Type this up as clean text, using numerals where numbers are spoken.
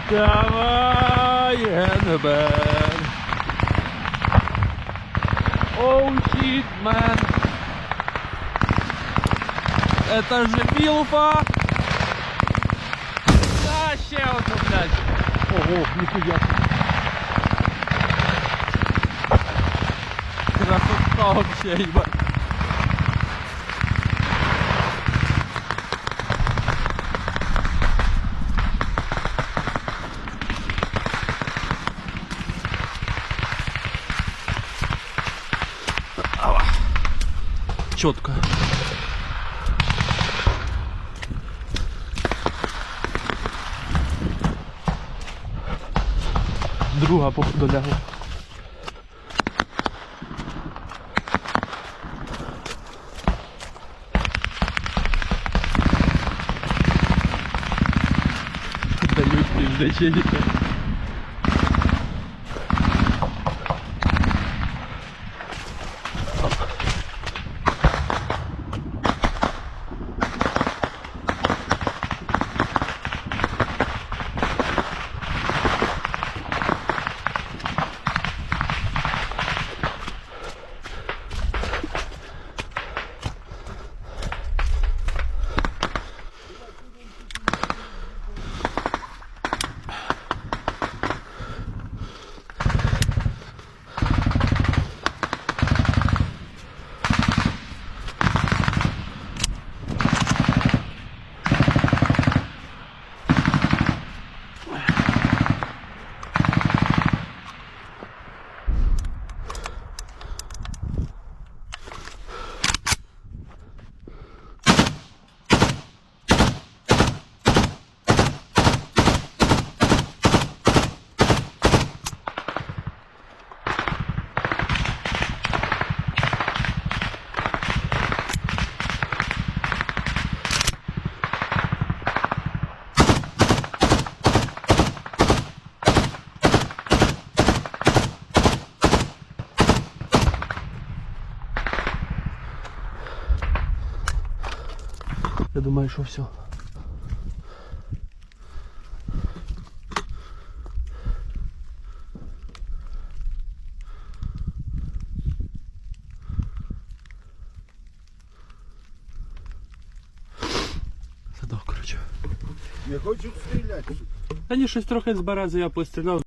Давай, Эннебен. Оу, щит, мэн. Это же Милфа. Да, ще одну, блядь. Ого, нихуя. Красота вообще, ебать. Четко. Друга походу лягла. Дають пиздачей. Я думаю, що все. Задох, коротше. Не хочуть стріляти. Та ні, щось трохи з берези я постріляв.